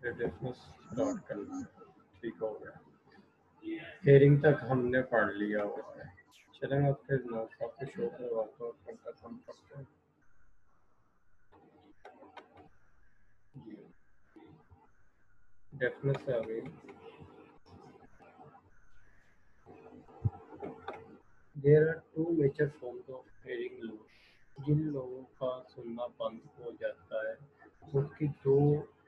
Deafness start करना है। ठीक हो गया। हेयरिंग तक हमने पढ़ लिया वैसे। चलें अब फिर नोट्स आपको शो करवाता हूँ कब तक हम पढ़ते हैं। डेफनेस आ गई। There are two major forms of hearing loss. जिन लोगों का सुनना बंद हो जाता है उसकी दो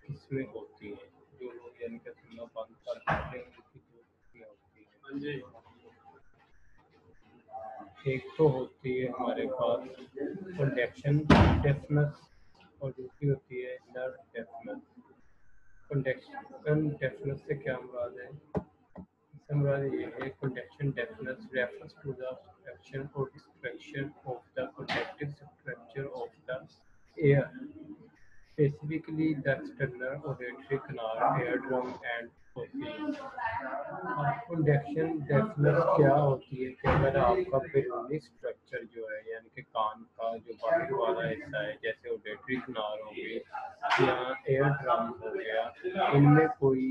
किस्में होती हैं। जो लोग यानी कि सुनना बंद कर देते हैं उसकी दो किस्में होती हैं। एक तो होती है हमारे पास कंडक्शन डेफनेस और दूसरी होती है नर्व डेफनेस। कंडक्शन डेफनेस से क्या मुराद है? इससे मुराद ये है conduction deafness refers to the obstruction or destruction of the conductive structure of the ear, specifically the external auditory canal, eardrum and trochlea. Conduction deafness क्या होती है कि अगर आपका बैरोनिक स्ट्रक्चर जो है यानी कि कान का जो बाहर वाला हिस्सा है जैसे ऑडिटरी कनाल हो गई या एयर ड्रम हो गया, इनमें कोई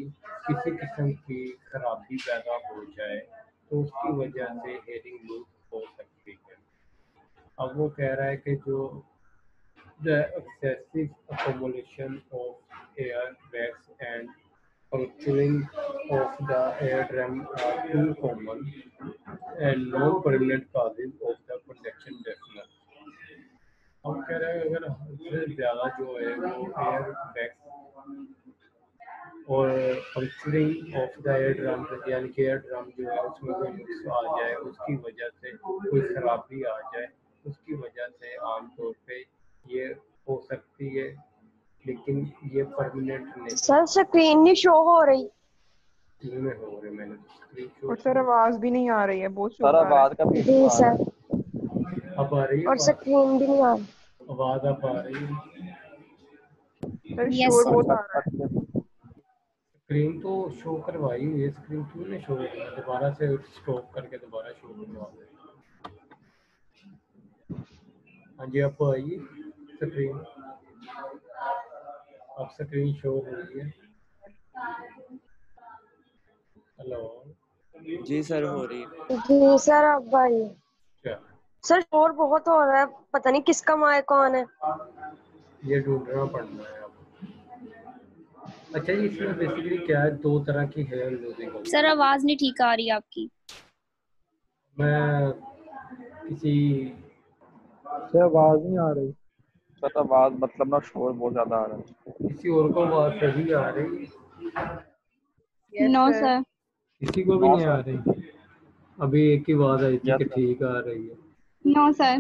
किसी किस्म की खराबी पैदा हो जाए तो उसकी वजह से हेयरिंग लूज हो सकती है। अब वो कह रहा है कि जो the excessive accumulation of air bags and puncturing of the eardrum are too common and non-permanent causes of the conduction deafness. हम कह रहे हैं अगर हद से ज़्यादा जो है वो एयर बैग्स और पंक्चरिंग ऑफ द एयर ड्रम यानी कि एयर ड्रम जो है उसमें कोई नुक्स आ जाए उसकी वजह से कोई खराबी आ जाए उसकी वजह से आमतौर पे ये हो सकती है, लेकिन ये परमानेंट नहीं। सर स्क्रीन नहीं शो हो रही। में हो रहे मैंने स्क्रीन शॉट। और सर आवाज भी नहीं आ रही है, बहुत सर शुक्र आवाज का भी जी इशू आ रहा सर, है। अब आ रही है और स्क्रीन भी नहीं आ रही। आवाज अब आ रही है। सर Yes, शोर sir. बहुत आ रहा है। स्क्रीन तो शो करवाई हुई है, स्क्रीन क्यों नहीं शो हो रही है? दोबारा से स्टॉप करके दोबारा शो करवा दें। हाँ जी अब आइए स्क्रीन, अब स्क्रीन शो हो रही है। हेलो जी सर हो रही है। जी सर अब आइए। क्या सर शोर बहुत हो रहा है, पता नहीं किसका माइक ऑन है। ये ढूंढना पड़ना है अब। अच्छा जी इसमें बेसिकली क्या है, दो तरह की हेयर लूजिंग होती सर आवाज नहीं ठीक आ रही आपकी। मैं किसी सर आवाज नहीं आ रही। सर आवाज मतलब ना शोर बहुत ज्यादा आ रहा है। किसी और को आवाज सही आ रही, नो सर। किसी को भी नहीं आ रही। अभी एक ही आवाज आई थी Yes, कि sir. ठीक आ रही है। No sir.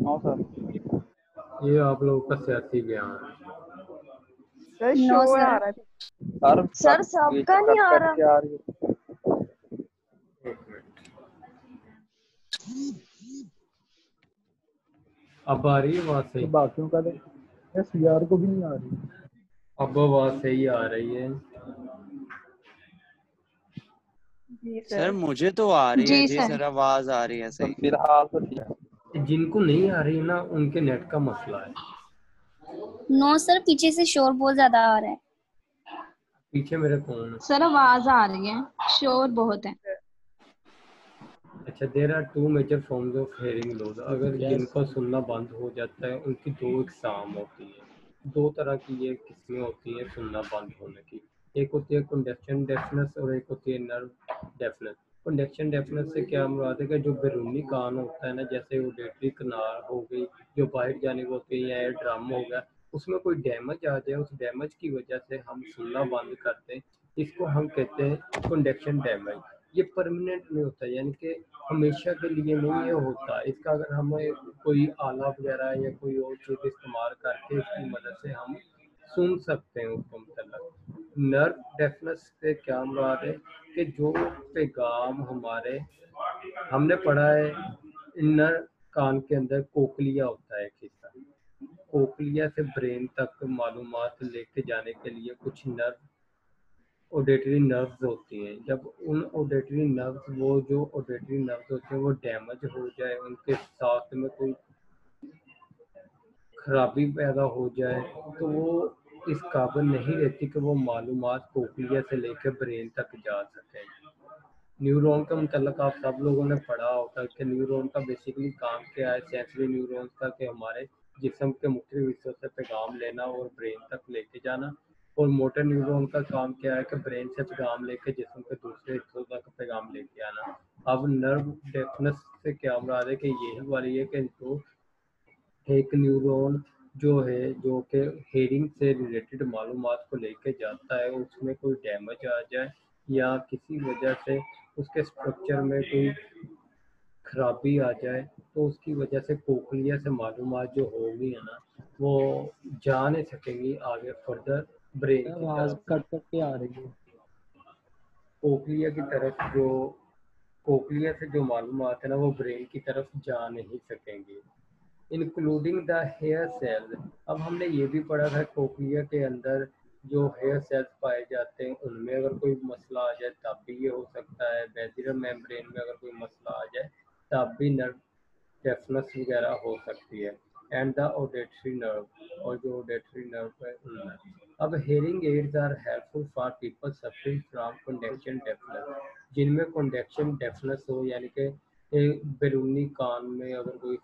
No sir. ये आप लोगों का सियासी ज्ञान है। सर नो शोर आ सर। रहा है। सर सबका नहीं आ रहा। क्या आ रही है? एक मिनट, अब आ रही है आवाज सही? तो बाकियों का तो सीआर को भी नहीं आ रही। अब आवाज सही आ रही है। जी सर मुझे तो आ रही है जी जी सर। सर, आवाज आ रही है सही। तो फिलहाल तो ठीक है। जिनको नहीं आ रही ना उनके नेट का मसला है। नो सर, पीछे से शोर बहुत ज्यादा आ रहा है। पीछे मेरे कौन है? सर आवाज आ रही है, शोर बहुत है। अच्छा there are two major forms of hearing loss. अगर जिनका सुनना बंद हो जाता है उनकी दो इकसाम होती है। दो तरह की ये किस्में होती हैं सुनना बंद होने की। एक होती है कंडक्शन डेफनेस और एक होती है नर्व डेफनेस। कंडक्शन डेफनेस से क्या मुराद है कि जो बैरूनी कान होता है ना, जैसे ऑडिटरी कनाल हो गई जो बाहर जाने को होती है या एयर ड्रम हो गया, उसमें कोई डैमेज आ जाए, उस डैमेज की वजह से हम सुनना बंद करते हैं, इसको हम कहते हैं कंडक्शन डैमेज। ये परमानेंट नहीं होता, यानी कि हमेशा के लिए नहीं ये होता। इसका अगर हमें कोई आला वगैरह या कोई और चीज़ इस्तेमाल करके इसकी मदद से हम सुन सकते हैं उसको। मतलब नर्व डेफनेस से क्या मुराद है कि जो पैगाम हमारे, हमने पढ़ा है इनर कान के अंदर कोकलिया होता है एक हिस्सा, कोकलिया से ब्रेन तक मालूमात लेके जाने के लिए कुछ नर्व ऑडिटरी नर्व्स होती हैं। जब उन ऑडिटरी नर्व्स, वो जो ऑडिटरी नर्व्स होते हैं वो डैमेज हो जाए, उनके साथ में कोई खराबी पैदा हो जाए तो वो इस काबिल नहीं रहती कि वो मालूमात कोक्लिया से लेकर ब्रेन तक जा सकें। न्यूरॉन का मतलब आप सब लोगों ने पढ़ा होगा कि न्यूरॉन का बेसिकली काम क्या है। सेंसरी न्यूरॉन्स का कि हमारे जिस्म के मुख्तलिफ हिस्सों से पैगाम लेना और ब्रेन तक लेके जाना, और मोटर न्यूरॉन का काम क्या है कि ब्रेन से पैगाम लेके जिस्म के दूसरे हिस्सों तक पैगाम लेके आना। अब नर्व डेफनेस से क्या मुराद है कि यही वाली है कि जो एक न्यूरॉन जो है जो कि हेयरिंग से रिलेटेड मालूमात को लेके जाता है, उसमें कोई डैमेज आ जाए या किसी वजह से उसके स्ट्रक्चर में कोई खराबी आ जाए तो उसकी वजह से कोक्लिया से मालूमात जो होगी है ना वो जा नहीं सकेंगी आगे फर्दर ब्रेन की आवाज तरफ। कट कट के आ रही है। कोक्लिया की तरफ जो कोक्लिया से जो मालूमात है ना वो ब्रेन की तरफ जा नहीं सकेंगी, इंक्लूडिंग द हेयर सेल। अब हमने ये भी पढ़ा था कोक्लिया के अंदर जो हेयर सेल्स पाए जाते हैं उनमें अगर कोई मसला आ जाए तब भी ये हो सकता है। बेसिलर मेम्ब्रेन में अगर कोई मसला आ जाए तब भी नर्व डेफनेस वगैरह हो सकती है। एंड द ऑडिटरी नर्व, और जो ऑडिटरी नर्व है उनमें। अब hearing aids are helpful for people suffering from conduction deafness, जिनमें कंडक्शन डेफनेस हो यानी कि बैरूनी कान में अगर कोई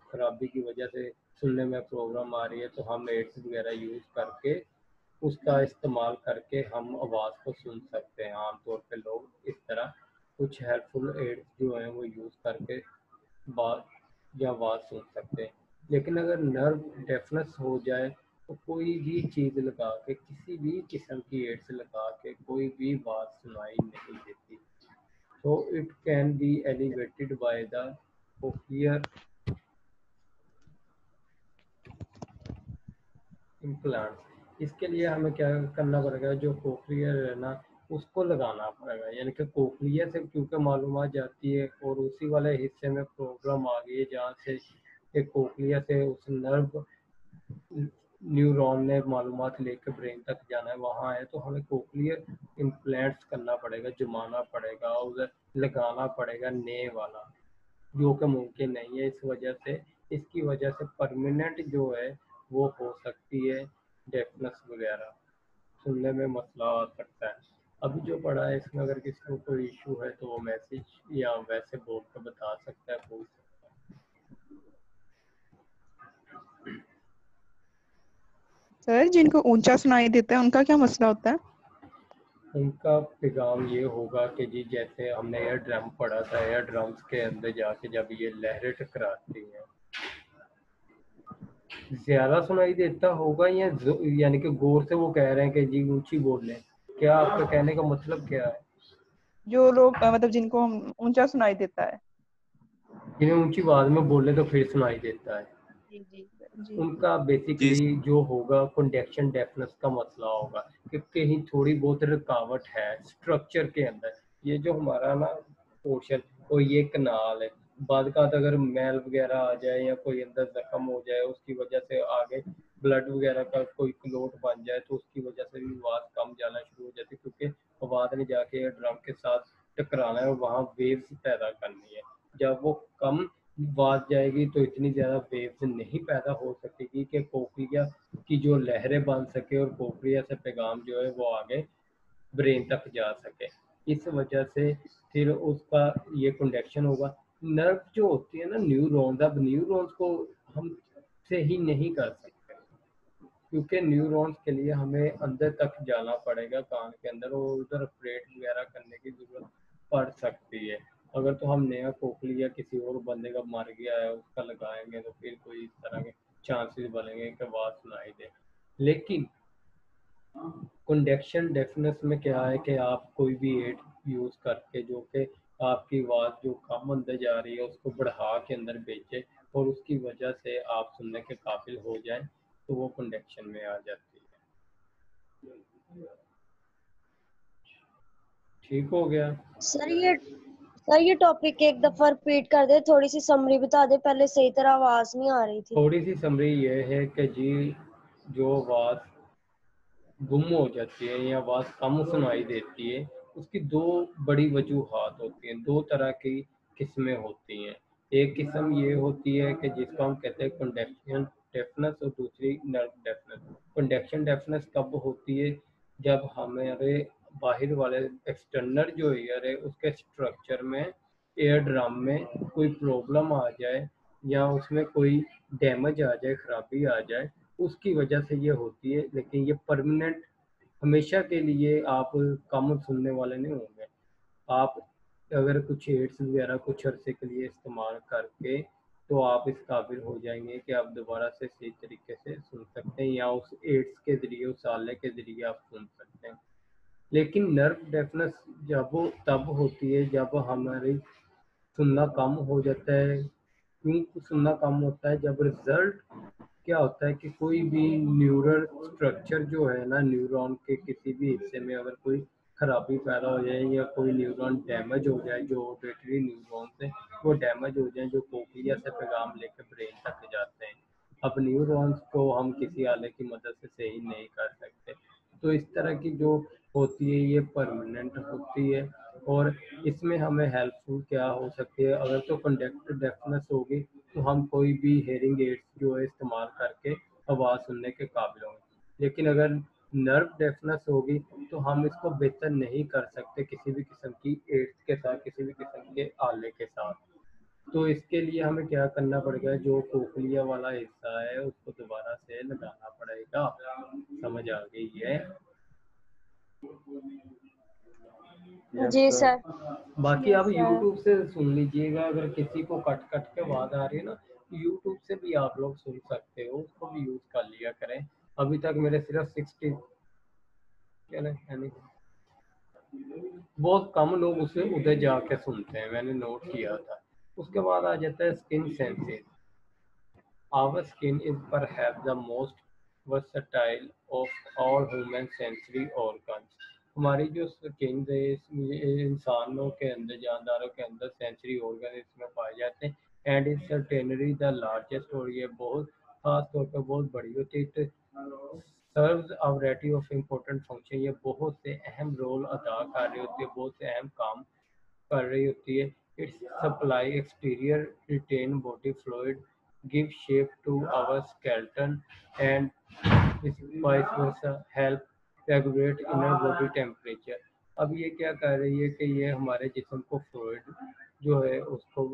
खराबी की वजह से सुनने में प्रॉब्लम आ रही है तो हम एड्स वगैरह यूज़ करके उसका इस्तेमाल करके हम आवाज़ को सुन सकते हैं। आमतौर पे लोग इस तरह कुछ हेल्पफुल एड्स जो हैं वो यूज़ करके बात या आवाज़ सुन सकते हैं। लेकिन अगर नर्व डेफनेस हो जाए तो कोई भी चीज़ लगा के किसी भी किस्म की एड्स लगा के कोई भी बात सुनाई नहीं देती। तो it can be elevated by the cochlear implant. इसके लिए हमें क्या करना पड़ेगा, जो कोक्लियर है ना उसको लगाना पड़ेगा, यानी कि कोक्लियर से क्योंकि मालूमात जाती है और उसी वाले हिस्से में प्रॉब्लम आ गई है जहाँ से एक कोक्लिया से उस नर्व न्यूरॉन ने मालूमात लेकर ब्रेन तक जाना है वहाँ है, तो हमें कोक्लियर इम्प्लांट्स करना पड़ेगा, जमाना पड़ेगा, उधर लगाना पड़ेगा नए वाला, जो कि मुमकिन नहीं है। इस वजह से इसकी वजह से परमानेंट जो है वो हो सकती है डेफनेस वगैरह, सुनने में मसला आ सकता है। अभी जो पढ़ा है इसमें अगर किसी को कोई इशू है तो वो मैसेज या वैसे बोल कर बता सकता है, पूछ सकता सर जिनको ऊंचा सुनाई देता है उनका क्या मसला होता है? है। उनका पैगाम ये होगा कि जी जैसे हमने एयर ड्रम पढ़ा था, एयर ड्रम्स के अंदर जाके जब ये लहरें टकराती हैं ज्यादा सुनाई देता होगा या यानी कि गौर से वो कह रहे हैं कि जी ऊंची बोल लें, क्या आपका कहने का मतलब क्या है? जो लोग मतलब जिनको हम ऊंचा सुनाई देता है। जिन्हें ऊंची आवाज में बोले तो फिर सुनाई देता है, जी जी जी। उनका बेसिकली जो होगा कंडक्शन डेफनेस का मसला होगा कि कहीं थोड़ी बहुत रुकावट है स्ट्रक्चर के अंदर। ये जो हमारा ना पोर्शन और ये कनाल है, बाद का अगर मैल वगैरह आ जाए या कोई अंदर जख्म हो जाए उसकी वजह से आगे ब्लड वगैरह का कोई क्लोट बन जाए तो उसकी वजह से भी आवाज़ कम जाना शुरू हो जाती है, क्योंकि आवाज़ ने जाके ड्रम के साथ टकराना है और वहाँ वेव्स पैदा करनी है। जब वो कम आवाज़ जाएगी तो इतनी ज़्यादा वेव्स नहीं पैदा हो सकेगी कि कोक्लिया की जो लहरें बन सके और कोक्लिया से पैगाम जो है वो आगे ब्रेन तक जा सके। इस वजह से फिर उसका ये कंडक्शन होगा। नर्व जो होती है ना न्यूरॉन्स, अब न्यूरॉन्स को हम से ही नहीं कर सकते क्योंकि न्यूरॉन्स के लिए हमें अंदर तक जाना पड़ेगा कान के अंदर और उधर ऑपरेट वगैरह करने की ज़रूरत पड़ सकती है। अगर तो हम नया कोक्लिया किसी और बंदे का मर गया है उसका लगाएंगे तो फिर कोई इस तरह के चांसेस बनेंगे कि आवाज़ सुनाई दे। लेकिन कंडक्शन डेफनेस में क्या है कि आप कोई भी एड यूज़ करके जो कि आपकी आवाज़ जो कम अंदर जा रही है उसको बढ़ा के अंदर भेजे और उसकी वजह से आप सुनने के काबिल हो जाए तो वो कंडक्शन में आ जाती है। ठीक हो गया? सर ये टॉपिक एक दफा रिपीट कर दे, थोड़ी सी समरी बता दे, पहले सही तरह आवाज नहीं आ रही थी। थोड़ी सी समरी ये है कि जी जो आवाज़ गुम हो जाती है या आवाज़ कम सुनाई देती है उसकी दो बड़ी वजूहात होती हैं, दो तरह की किस्में होती हैं। एक किस्म ये होती है कि जिसको हम कहते हैं कंडक्शन डेफनेस और दूसरी नर्व डेफनेस। कंडक्शन डेफनेस कब होती है? जब हमारे बाहर वाले एक्सटर्नल जो एयर है उसके स्ट्रक्चर में, एयर ड्रम में कोई प्रॉब्लम आ जाए या उसमें कोई डैमेज आ जाए, खराबी आ जाए, उसकी वजह से ये होती है। लेकिन ये परमानेंट हमेशा के लिए आप कम सुनने वाले नहीं होंगे। आप अगर कुछ एड्स वगैरह कुछ अरसे के लिए इस्तेमाल करके तो आप इस काबिल हो जाएंगे कि आप दोबारा से सही तरीके से सुन सकते हैं या उस एड्स के ज़रिए, उस आले के ज़रिए आप सुन सकते हैं। लेकिन नर्व डेफनेस तब होती है जब हमारी सुनना कम हो जाता है। क्यों सुनना कम होता है? जब रिजल्ट क्या होता है कि कोई भी न्यूरल स्ट्रक्चर जो है ना, न्यूरॉन के किसी भी हिस्से में अगर कोई खराबी पैदा हो जाए या कोई न्यूरॉन डैमेज हो जाए, जो ऑडिटरी न्यूरॉन से वो डैमेज हो जाए, जो कोक्लिया से पैगाम लेकर ब्रेन तक जाते हैं। अब न्यूरॉन्स को हम किसी आले की मदद से सही नहीं कर सकते। तो इस तरह की जो होती है ये परमानेंट होती है। और इसमें हमें हेल्पफुल क्या हो सकती है? अगर तो कंडक्ट डेफनेस होगी तो हम कोई भी हेयरिंग एड्स जो है इस्तेमाल करके आवाज़ सुनने के काबिल होंगे। लेकिन अगर नर्व डेफनेस होगी तो हम इसको बेहतर नहीं कर सकते किसी भी किस्म की एड्स के साथ, किसी भी किस्म के आले के साथ। तो इसके लिए हमें क्या करना पड़ेगा? जो कोक्लिया वाला हिस्सा है उसको दोबारा से लगाना पड़ेगा। समझ आ गई है? जी सर। बाकी आप YouTube से सुन लीजिएगा। अगर किसी को कट कट के आवाज आ रही है ना, तो YouTube से भी आप लोग सुन सकते हो, उसको भी यूज कर लिया करें। अभी तक मेरे सिर्फ 60 चले यानी बहुत कम लोग उसे उधर जाके सुनते हैं, मैंने नोट किया था। उसके बाद आ जाता है skin senses. Our skin is perhaps the most versatile of all human sensory organs. हमारी जो स्किन है इंसानों के अंदर, जानदारों के अंदर सेंसरी ऑर्गन इसमें पाए जाते हैं। एंड इज सर्टेनरी द लार्जेस्ट, और ये बहुत खास तौर पर बहुत बड़ी होती है। Serves a variety of important function, ये बहुत से अहम रोल अदा कर रही होती है, बहुत से अहम काम कर रही होती है। Its supply exterior retain body fluid, give shape to our skeleton and vice versa help regulate inner body temperature. अब ये क्या कर रही है कि ये हमारे जिस्म को फ्लूइड जो है उसको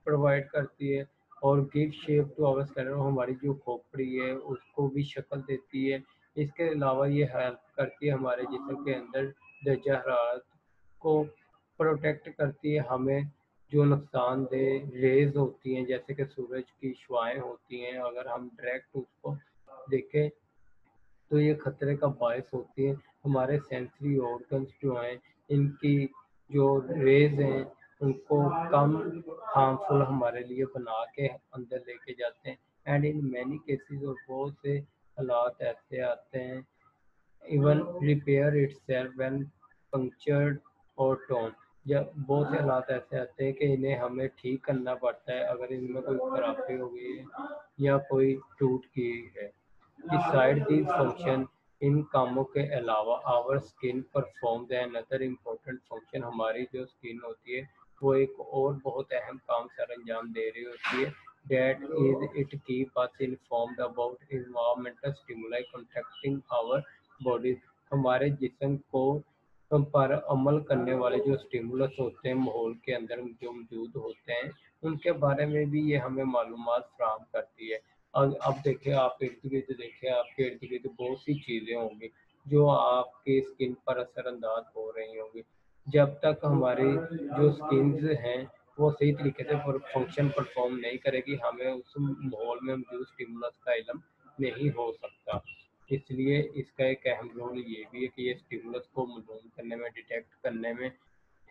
प्रोवाइड करती है और give shape to our skeleton, हमारी जो खोपड़ी है उसको भी शक्ल देती है। इसके अलावा ये हेल्प करती है हमारे जिस्म के अंदर दर्जा हरारत को प्रोटेक्ट करती है। हमें जो नुकसानदेह रेज होती हैं जैसे कि सूरज की शुआएं होती हैं, अगर हम डायरेक्ट उसको देखें तो ये खतरे का बायस होती है। हमारे सेंसरी ऑर्गन्स जो हैं इनकी जो रेज हैं उनको कम हार्मफुल हमारे लिए बना के अंदर लेके जाते हैं। एंड इन मैनी केसेस, और बहुत से हालात ऐसे आते हैं, even repair itself when punctured और टोन, जब बहुत से हालात ऐसे आते हैं कि इन्हें हमें ठीक करना पड़ता है अगर इनमें कोई खराबी हो गई है या कोई टूट गई है। डिसाइड दी फंक्शन, इन कामों के अलावा our skin perform another important function, हमारी जो स्किन होती है वो एक और बहुत अहम काम सर अंजाम दे रही होती है। That is, it keep us informed about environmental stimuli contacting our bodies. हमारे जिस्म को पर अमल करने वाले जो स्टिमुलस होते हैं माहौल के अंदर जो मौजूद होते हैं उनके बारे में भी ये हमें मालूमात फराहम करती है। अब देखें, आप इर्द गिर्द देखें, आपके इर्द गिर्द बहुत सी चीज़ें होंगी जो आपके स्किन पर असरअंदाज हो रही होंगी। जब तक हमारी जो स्किन्स हैं वो सही तरीके से फंक्शन परफॉर्म नहीं करेगी, हमें उस माहौल में मौजूद स्टिमुलस का इल्म नहीं हो सकता। इसलिए इसका एक अहम रोल ये भी है कि ये स्टिमुलस को मालूम करने में, डिटेक्ट करने में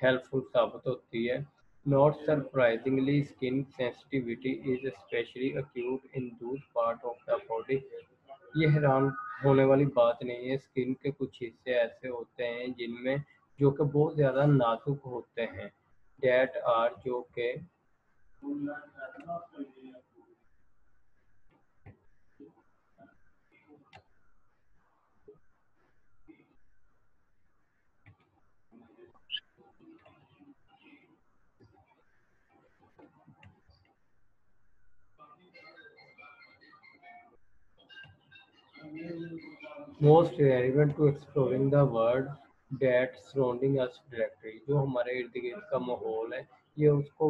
हेल्पफुल साबित होती है। Not surprisingly skin sensitivity is specially acute in those part of the body. ये हैरान होने वाली बात नहीं है, स्किन के कुछ हिस्से ऐसे होते हैं जिनमें जो कि बहुत ज़्यादा नाजुक होते हैं। डेट आर जो के most relevant to exploring the world that surrounding us directly, जो हमारे इर्द गिर्द का माहौल है ये उसको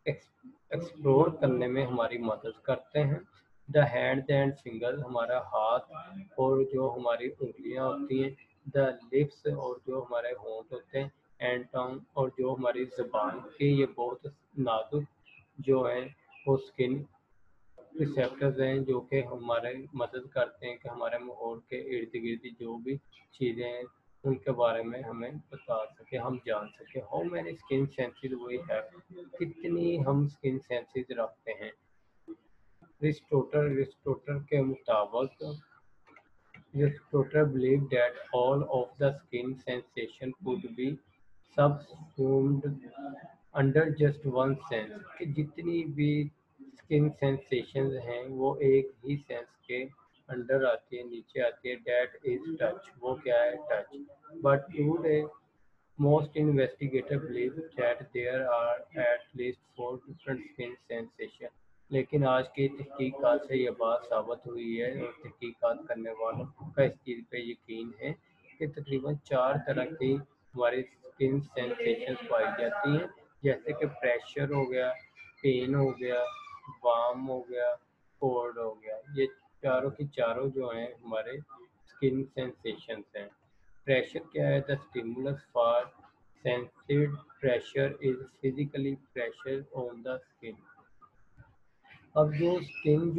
एक्सप्लोर करने में हमारी मदद करते हैं। द हैंड एंड फिंगर, हमारा हाथ और जो हमारी उंगलियां होती हैं। द लिप्स, और जो हमारे होंठ होते हैं। एंड टंग, और जो हमारी ज़बान के ये बहुत नाजुक जो है वो स्किन रिसेप्टर्स हैं जो कि हमारे मदद करते हैं कि हमारे माहौल के इर्द गिर्द जो भी चीज़ें हैं उनके बारे में हमें बता सके, हम जान सके। How many skin senses we have, कितनी हम स्किन सेंसेस रखते हैं। रिस्टोटर के मुताबिक Aristotle believed that all of the skin sensation could be subsumed under just one sense, कि जितनी भी स्किन सेंसेशंस हैं वो एक ही सेंस के अंडर आती है, नीचे आती है। डेट इज टच, वो क्या है? Touch. But today most investigators believe that there are at least 4 different skin sensations, लेकिन आज की तहकीकात से ये बात साबित हुई है और तहकीकात करने वालों का इस चीज़ पे यकीन है कि तकरीबन 4 तरह की हमारी स्किन सेंसेशंस पाई जाती हैं, जैसे कि प्रेशर हो गया, पेन हो गया, वार्म हो गया, कोल्ड हो गया। ये चारों की चारों जो हैं हमारे स्किन सेंसेशंस हैं। Pressure क्या है? The stimulus for sensed pressure is physically pressure on the skin. अब जो स्किन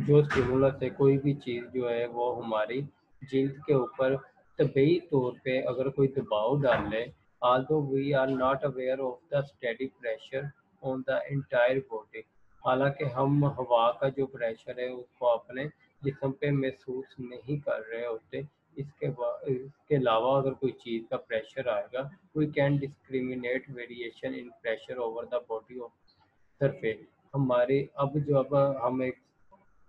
जो स्टिमुलस है, कोई भी चीज़ जो है वो हमारी जिल्द के ऊपर तबई तौर पे अगर कोई दबाव डाले, although we are not aware of the steady pressure on the entire body, हालांकि हम हवा का जो प्रेशर है उसको अपने जिस्म पे महसूस नहीं कर रहे होते। इसके अलावा अगर कोई चीज़ का प्रेशर आएगा, we can discriminate variation in pressure over the body of surface. अब हम एक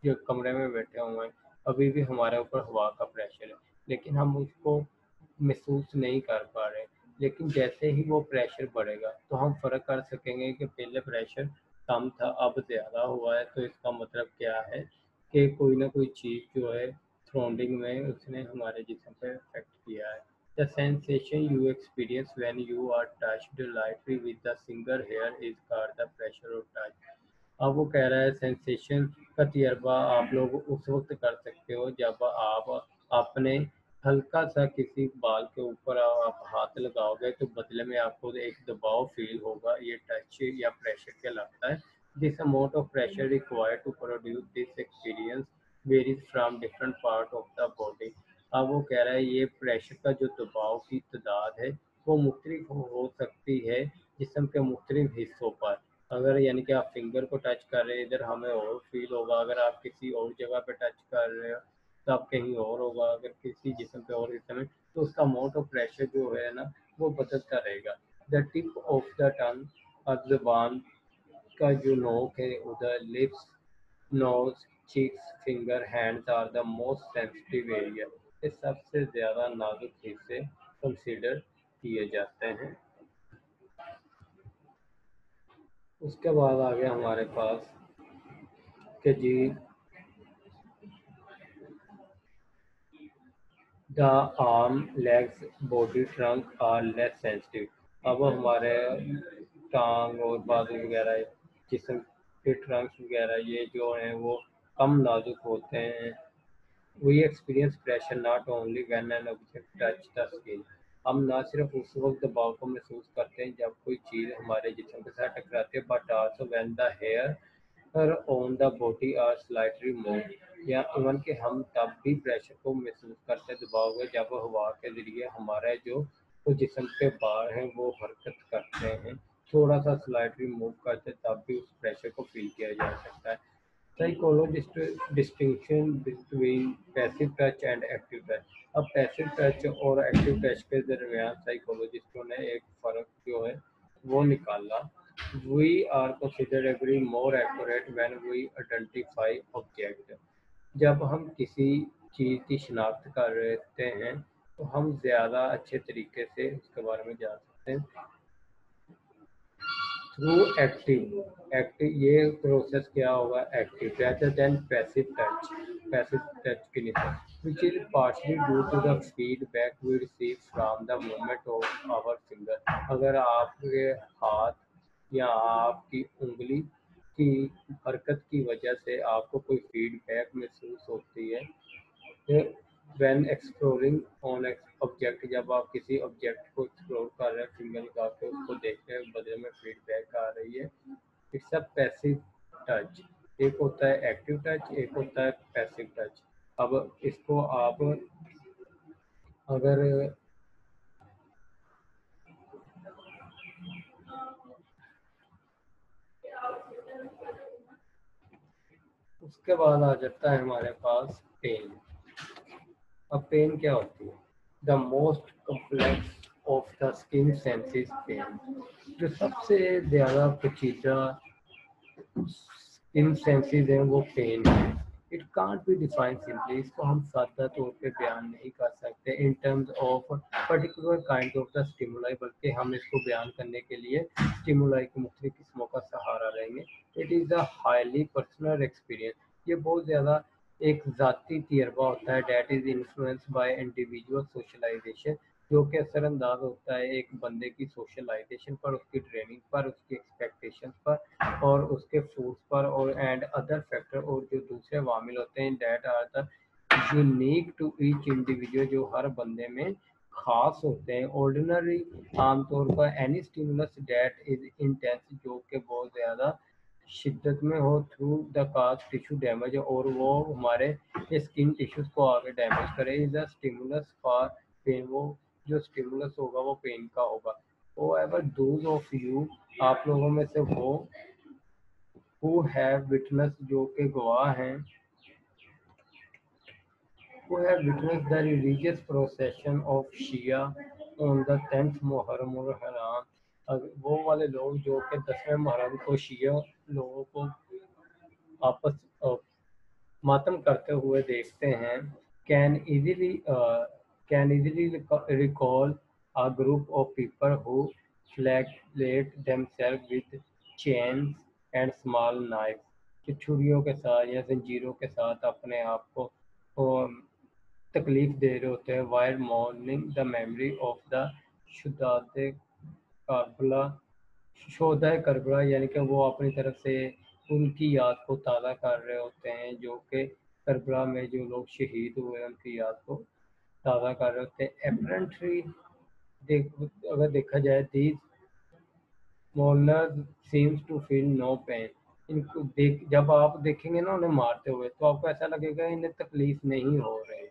जो कमरे में बैठे हुए हैं, अभी भी हमारे ऊपर हवा का प्रेशर है, लेकिन हम उसको महसूस नहीं कर पा रहे। लेकिन जैसे ही वो प्रेशर बढ़ेगा तो हम फ़र्क कर सकेंगे कि पहले प्रेशर कम था, अब ज़्यादा हुआ है। तो इसका मतलब क्या है कि कोई ना कोई चीज़ जो है सराउंडिंग में उसने हमारे जिस्म पे इफेक्ट किया है। The sensation you experience when you are touched lightly with a single hair is called the pressure of touch. अब वो कह रहा है सेंसेशन का तजर्बा आप लोग उस वक्त कर सकते हो जब आप अपने हल्का सा किसी बाल के ऊपर आप हाथ लगाओगे तो बदले में आपको एक दबाव फील होगा। ये टच या प्रेशर कहलाता है। This amount of pressure required to produce this experience varies from different part of the body. अब वो कह रहा है ये प्रेशर का जो दबाव की तादाद है वो मुख्तलिफ हो सकती है जिस्म के मुख्तलिफ हिस्सों पर। अगर यानी कि आप फिंगर को टच कर रहे हैं इधर हमें और फील होगा, अगर आप किसी और जगह पे टच कर रहे हो तो आप कहीं और होगा, अगर किसी जिस्म पे और हिस्से में, तो उसका अमाउंट ऑफ प्रेशर जो है ना वो बदलता रहेगा। The tip of the tongue, अब ज़बान का जो नोक है उधर, lips, nose, cheeks, finger, hands are the most sensitive area, ये सबसे ज़्यादा नाजुक हिस्से कंसीडर किए जाते हैं। उसके बाद आ गया हमारे पास कि जी the arm, legs, body, trunk are less sensitive. अब हमारे टांग और बाजू वगैरह जिस्म के ट्रंक्स वगैरह ये जो हैं वो कम नाजुक होते हैं। We experience pressure not only when an object touch the skin, हम ना सिर्फ उस वक्त दबाव को महसूस करते हैं जब कोई चीज़ हमारे जिस्म के साथ टकराती है, but also when the hair on the body are slightly move, या इवन कि हम तब भी प्रेशर को महसूस करते दबाव में जब हवा के ज़रिए हमारे जो तो जिस्म के बाल हैं वो हरकत करते हैं, थोड़ा सा स्लाइटली मूव करते तब भी उस प्रेशर को फील किया जा सकता है। Psychologist distinction between passive touch and active touch, अब पैसिव टच और एक्टिव टच के दरमियान साइकोलॉजिस्टों ने एक फ़र्क जो है वो निकाला। We are considerably more accurate when we identify object, जब हम किसी चीज़ की शिनाख्त कर रहे हैं तो हम ज़्यादा अच्छे तरीके से उसके बारे में जान सकते हैं। थ्रू एक्टिव ये प्रोसेस क्या होगा? Active, rather than passive touch की निस्बत which is partially due to the feedback we receive from the movement of our finger. अगर आपके हाथ या आपकी उंगली की हरकत की वजह से आपको कोई फीडबैक महसूस होती है, when exploring on ऑब्जेक्ट, जब आप किसी ऑब्जेक्ट को एक्सप्लोर कर रहे हैं फिंगर लगा के उसको देखने के बदले में फीडबैक आ रही है, इट्स अ पैसिव टच। एक होता है एक्टिव टच, एक होता है पैसिव टच। अब इसको आप अगर उसके बाद आ जाता है हमारे पास पेन। अब पेन क्या होती है? The most complex of the skin senses pain. जो सबसे ज़्यादा पेचीदा स्किन सेंसेस हैं वो पेन है। It can't be define simply, इसको हम सादा तौर पे बयान नहीं कर सकते in terms of particular kind of the stimuli, बल्कि हम इसको बयान करने के लिए स्टिमुलाई की मुख्तलिफ किस्मों का सहारा लेंगे। It is a highly personal experience. ये बहुत ज़्यादा एक ज़ाती तजर्बा होता है that is influenced by individual socialisation, जो कि असरअंदाज होता है एक बंदे की सोशलाइजेशन पर, उसकी ट्रेनिंग पर, उसकी एक्सपेक्टेशंस पर और उसके फूड्स पर और एंड अदर फैक्टर और जो दूसरे वामिल होते हैं that are the unique to each individual, जो हर बंदे में खास होते हैं। ऑर्डिनरी आमतौर पर any stimulus that is intense, जो कि बहुत ज़्यादा शिद्दत में हो, through the cause tissue damage, और वो हमारे स्किन टिश्यूज को आगे डैमेज करे। Is the stimulus for pain, वो जो स्टिमुलस होगा वो पेन का होगा। However, those of you, आप लोगों में से वो who have witnessed, जो के गवाह हैं, who have witnessed the religious procession of Shia on the 10th Muharram al-Haram, वो वाले लोग जो कि 10वें मुहर्रम को शिया लोगों को आपस मातम करते हुए देखते हैं, can easily recall a group of people who flagellate themselves with chains and small knives, कि छुरियों के साथ या जंजीरों के साथ अपने आप को तकलीफ दे रहे होते हैं, while mourning the memory of the शोधा करबला, यानी कि वो अपनी तरफ से उनकी याद को ताज़ा कर रहे होते हैं, जो कि करबला में जो लोग शहीद हुए उनकी याद को ताज़ा कर रहे होते हैं। एपरेंटली अगर देखा जाए, these molars seems to feel no pain, इनको जब आप देखेंगे ना उन्हें मारते हुए तो आपको ऐसा लगेगा इन्हें तकलीफ नहीं हो रही।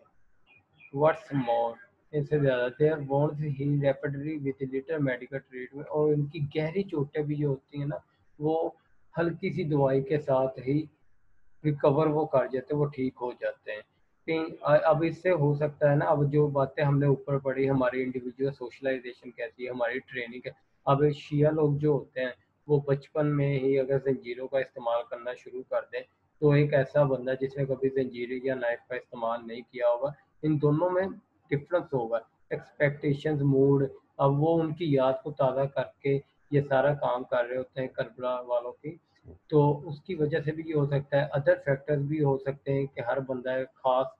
व्हाट्स मोर, इससे ज़्यादा their wounds heal rapidly with little medical treatment, और इनकी गहरी चोटें भी जो होती हैं ना वो हल्की सी दवाई के साथ ही रिकवर वो कर जाते हैं, वो ठीक हो जाते हैं। अब इससे हो सकता है ना, अब जो बातें हमने ऊपर पढ़ी, हमारी इंडिविजुअल सोशलाइजेशन कैसी है, हमारी ट्रेनिंग है। अब शिया लोग जो होते हैं वो बचपन में ही अगर जंजीरों का इस्तेमाल करना शुरू कर दें, तो एक ऐसा बंदा जिसने कभी जंजीर या नाइफ का इस्तेमाल नहीं किया होगा, इन दोनों में डिफरेंस होगा। एक्सपेक्टेशंस, मूड, अब वो उनकी याद को ताज़ा करके ये सारा काम कर रहे होते हैं करबला वालों की, तो उसकी वजह से भी ये हो सकता है। अदर फैक्टर्स भी हो सकते हैं कि हर बंदा एक खास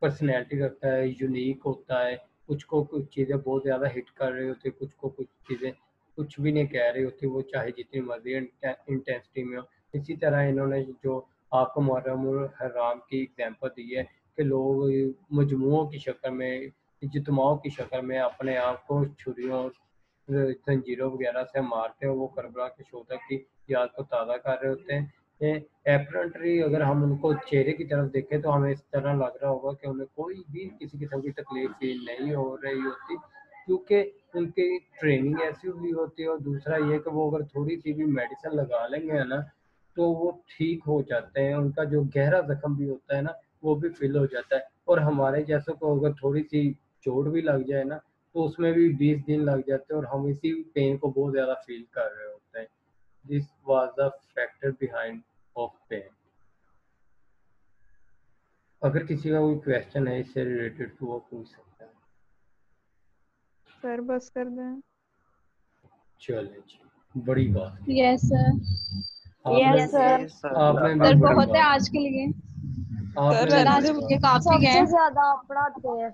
पर्सनैलिटी रखता है, यूनिक होता है, कुछ को कुछ चीज़ें बहुत ज़्यादा हिट कर रही होती है, कुछ को कुछ चीज़ें कुछ भी नहीं कह रही होती, वो चाहे जितनी मर्जी इंटेंसिटी में हो। इसी तरह इन्होंने जो आपको मुहर्रम हराम की एग्जांपल दी है कि लोग मजमुओं की शक्ल में, इज्तिमाओं की शक्ल में अपने आप को छुरियों जंजीरों वगैरह से मारते हैं, वो करबला के शोधा की याद को ताज़ा कर रहे होते हैं। एपरेंटली अगर हम उनको चेहरे की तरफ देखें तो हमें इस तरह लग रहा होगा कि उन्हें कोई भी किसी किस्म की तकलीफ फील नहीं हो रही होती, क्योंकि उनकी ट्रेनिंग ऐसी हुई होती है। और दूसरा ये कि वो अगर थोड़ी सी भी मेडिसिन लगा लेंगे ना तो वो ठीक हो जाते हैं, उनका जो गहरा जख्म भी होता है ना वो भी फिल हो जाता है। और हमारे जैसों को अगर थोड़ी सी चोट भी लग जाए ना तो उसमें भी 20 दिन लग जाते हैं और हम इसी पेन को बहुत ज़्यादा फील कर रहे होते हैं। This was the factor behind of pain. अगर किसी का कोई क्वेश्चन है इससे रिलेटेड तो वो पूछ सकता है। सर बस कर दें। चलिए जी, बड़ी बात। Yes sir. Yes sir. Sir आपने भी सर बड़ी बहुत है बात आज के लिए। आपने रहने दो, ये काफी सबसे है। ज्यादा आप पढ़ाते हैं।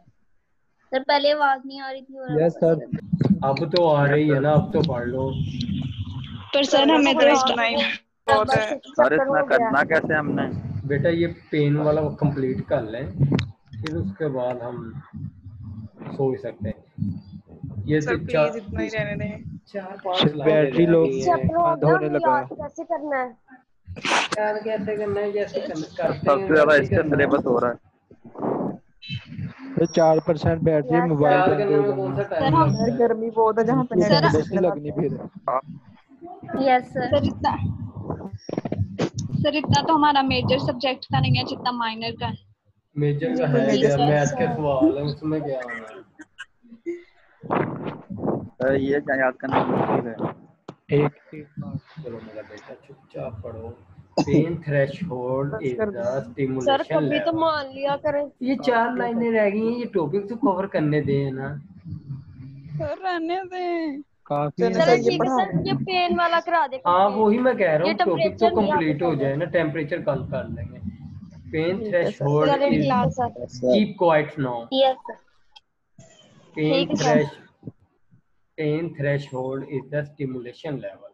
सर पहले आवाज नहीं आ रही थी और यस सर। अब तो आ रही है ना, अब तो पढ़ लो। पर सर हमें तो इस टाइम बहुत है। सर चक्कर इतना हो गया। करना कैसे हमने? बेटा ये पेन वाला कंप्लीट कर लें, फिर उसके बाद हम सोच सकते हैं। ये सर तो प्लीज इतना ही रहने दें। 4-5 लाइनें बैटरी रह लो गई हैं। चैप्टर हो बंद गया, होने हमें लगा याद है। कैसे करना है? याद कैसे करना है, जैसे करते हैं सबसे ज्यादा वैसे ही इससे करना है। सिलेबस हो रहा है। तो 4% बैटरी यस मोबाइल सर। याद बंद करने हो में कौन सा जाना। टाइम हम लगता है? गर्मी बहुत है जहाँ पे नेट सर स्लो नहीं लगनी फिर। Yes sir. सर इतना तो हमारा मेजर सब्जेक्ट का नहीं है जितना माइनर का है। मेजर का बिल्कुल है नहीं क्या? सर। मैथ के सवाल है, उसमें क्या होना है? ये क्या याद करना मुश्किल है। एक चलो मेरा बेटा चुपचाप पढ़ो। Pain threshold is the sir stimulation कभी तो लेवल। मान लिया करें। ये 4 लाइनें रह गई हैं, ये टॉपिक तो कवर करने दें ना। सर रहने दें। काफी है चलो चलो सर सर ये ठीक है पढ़ा सर, ये पेन वाला करा दे हाँ कंप्लीट। वही मैं कह रहा ये हूँ, टॉपिक तो टेम्परेचर नहीं आगे कंप्लीट हो पढ़ना। जाए ना, टेम्परेचर कल कर लेंगे। पेन ठीक है सर। थ्रेशोल्ड चलो इज, ठीक है sir. Keep quiet now. Yes sir. Pain ठीक है sir. Thresh pain threshold is the stimulation level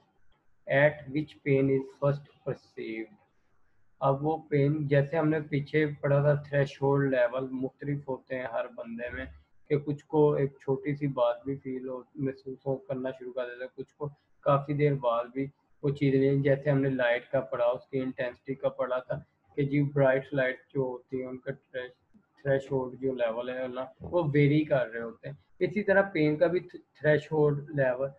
at which pain is first perceived. अब वो पेन, जैसे हमने पीछे पढ़ा था, थ्रेशोल्ड लेवल मुख्तलिफ होते हैं हर बंदे में, कि कुछ को एक छोटी सी बात भी फील हो महसूस हो करना शुरू कर देता है, कुछ को काफ़ी देर बाद भी वो चीज़ नहीं। जैसे हमने लाइट का पढ़ा, उसकी इंटेंसिटी का पढ़ा था कि जी ब्राइट लाइट जो होती है उनका थ्रेशोल्ड जो लेवल है ना वो वेरी कर रहे होते हैं। इसी तरह पेन का भी थ्रेशोल्ड लेवल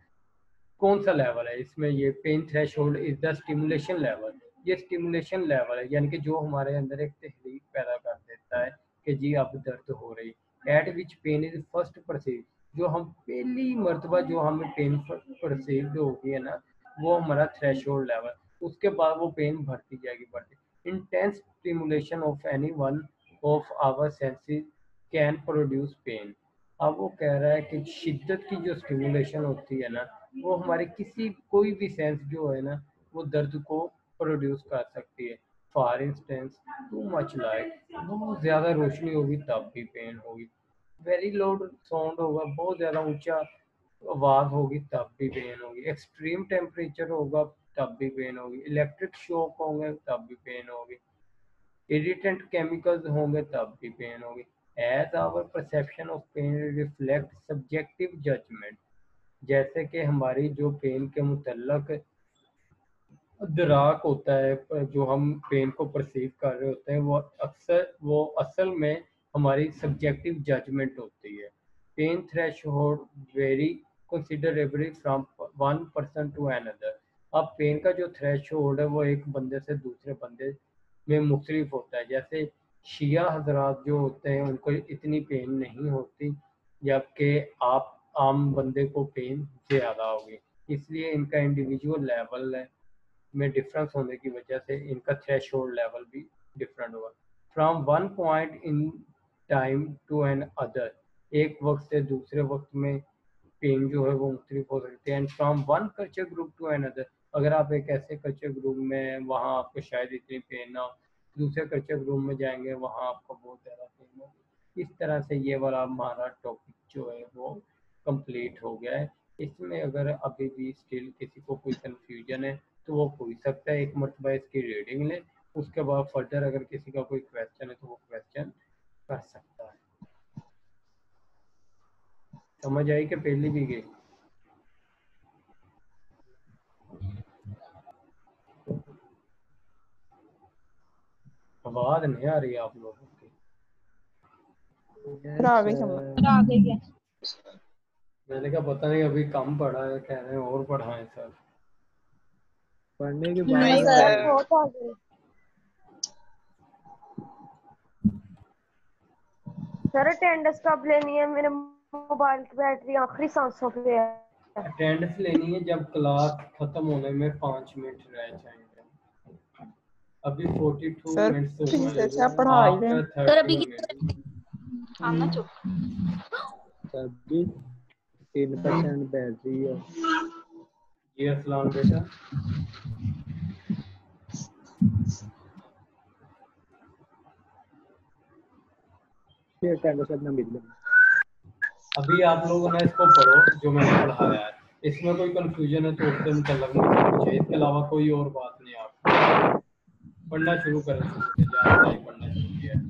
कौन सा लेवल है इसमें? ये pain threshold is the stimulation level. ये स्टिमुलेशन लेवल है, यानी कि जो हमारे अंदर एक तहरीक पैदा कर देता है कि जी अब दर्द हो रही। At which pain is first perceive, जो हम पहली मर्तबा जो हमें पेन परसीव्ड होगी है ना, वो हमारा थ्रेशोल्ड लेवल। उसके बाद वो पेन बढ़ती जाएगी। Intense stimulation of any one of our senses can produce pain. अब वो कह रहा है कि शिद्दत की जो स्टिमुलेशन होती है ना, वो हमारे कोई भी सेंस जो है ना वो दर्द को प्रोड्यूस कर सकती है। For instance, too much light, बहुत ज़्यादा रोशनी होगी तब भी पेन होगी। वेरी लाउड साउंड होगा, बहुत ज़्यादा ऊंचा आवाज़ होगी तब भी पेन होगी। एक्सट्रीम टेम्परेचर होगा तब भी पेन होगी। इलेक्ट्रिक शॉक होंगे तब भी पेन होगी। इरिटेंट केमिकल्स होंगे तब भी पेन होगी। As our perception of pain reflect subjective judgment, जैसे कि हमारी जो पेन के मुतल्लक दराक होता है, जो हम पेन को परसीव कर रहे होते हैं, वो असल में हमारी सब्जेक्टिव जजमेंट होती है। Pain threshold very considerably from one person to another. अब पेन का जो थ्रेशोल्ड है वो एक बंदे से दूसरे बंदे में मुख्तलिफ होता है। जैसे शिया हजरात जो होते हैं उनको इतनी पेन नहीं होती, जबकि आप आम बंदे को पेन ज़्यादा होगी। इसलिए इनका इंडिविजुअल लेवल में डिफरेंस होने की वजह से इनका थ्रेशोल्ड लेवल भी डिफरेंट होगा। From one point in time to an other, एक वक्त से दूसरे वक्त में पेन जो है वो मुख्तलिफ हो सकती है। And from one culture group to an other, अगर आप एक ऐसे कल्चर ग्रुप में वहाँ आपको शायद इतनी पेन ना हो, दूसरे कल्चर ग्रुप में जाएंगे वहाँ आपको बहुत ज़्यादा पेन होगी। इस तरह से ये वाला हमारा टॉपिक जो है वो कंप्लीट हो गया है। इसमें अगर अभी भी स्टिल किसी को कोई कन्फ्यूजन है तो वो पूछ सकता है, एक मरतबा इसकी रीडिंग ले, उसके बाद फर्दर अगर किसी का कोई क्वेश्चन है तो वो क्वेश्चन कर सकता है। समझ आई कि पहली भी गई? आवाज नहीं आ रही आप लोगों की। आ गई समझ। आ गई है। मैंने कहा पता नहीं अभी कम पढ़ा है, कह रहे हैं और पढ़ाएं सर। पढ़ने के नहीं बाद सर सर। बहुत आगे। सर अटेंडेंस कब लेनी है? मेरे मोबाइल की बैटरी आखिरी सांसों पे है। अटेंडेंस लेनी है जब क्लास खत्म होने में 5 मिनट रह जाएंगे। अभी 42 सर मिनट्स हो प्लीज गए ऐसे आप पढ़ा ही दें। आफ्टर सर अभी 30 मिनट। आना चुप। तभी 3% बैटरी है। जी अस्सलाम बेटा। शेयर कर सकना मिल गया। अभी आप लोगों ने इसको पढ़ो जो मैंने पढ़ाया है, इसमें कोई कंफ्यूजन है तो उससे मुतल्लक मुझसे पूछे, इसके अलावा कोई और बात नहीं। आप पढ़ना शुरू करें, शुरू से ज़्यादा नहीं पढ़ना शुरू किया है।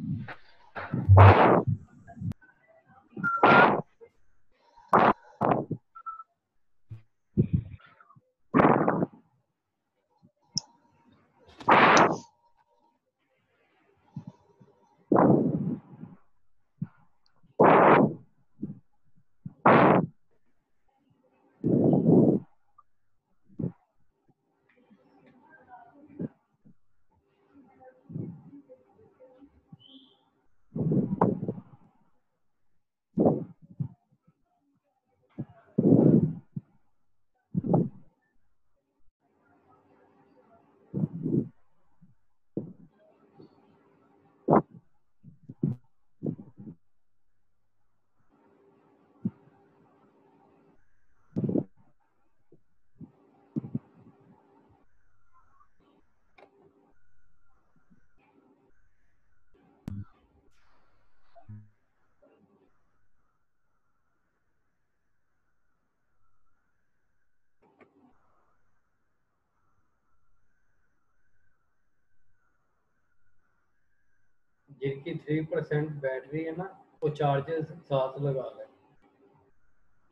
जिनकी 3% बैटरी है ना, वो चार्जर साथ लगा लें,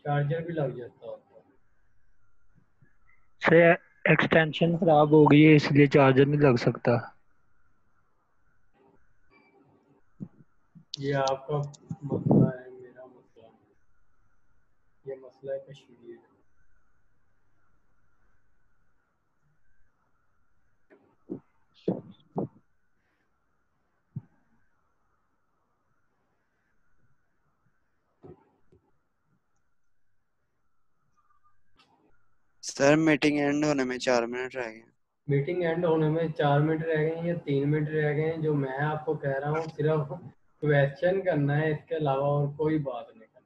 चार्जर भी लग जाता होता है। से एक्सटेंशन खराब हो गई है इसलिए चार्जर नहीं लग सकता। ये आपका मसला है, मेरा मसला नहीं। ये मसला है कश्मीर। सर मीटिंग एंड होने में 4 मिनट रह गए। मीटिंग एंड होने में 4 मिनट रह गए हैं या 3 मिनट रह गए हैं? जो मैं आपको कह रहा हूँ सिर्फ क्वेश्चन करना है, इसके अलावा और कोई बात नहीं करना।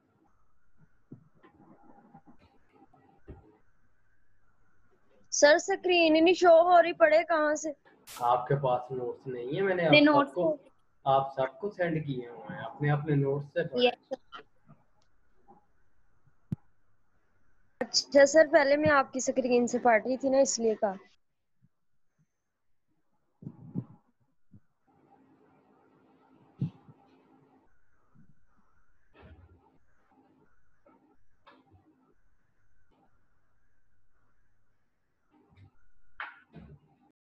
सर स्क्रीन ही नहीं शो हो रही, पढ़े कहाँ से? आपके पास नोट्स नहीं है? मैंने अपने आप नोट्स सबको आप सबको सेंड किए हुए हैं, अपने अपने नोट्स से पढ़ें। अच्छा सर, पहले मैं आपकी स्क्रीन से पढ़ रही थी ना, इसलिए कहा।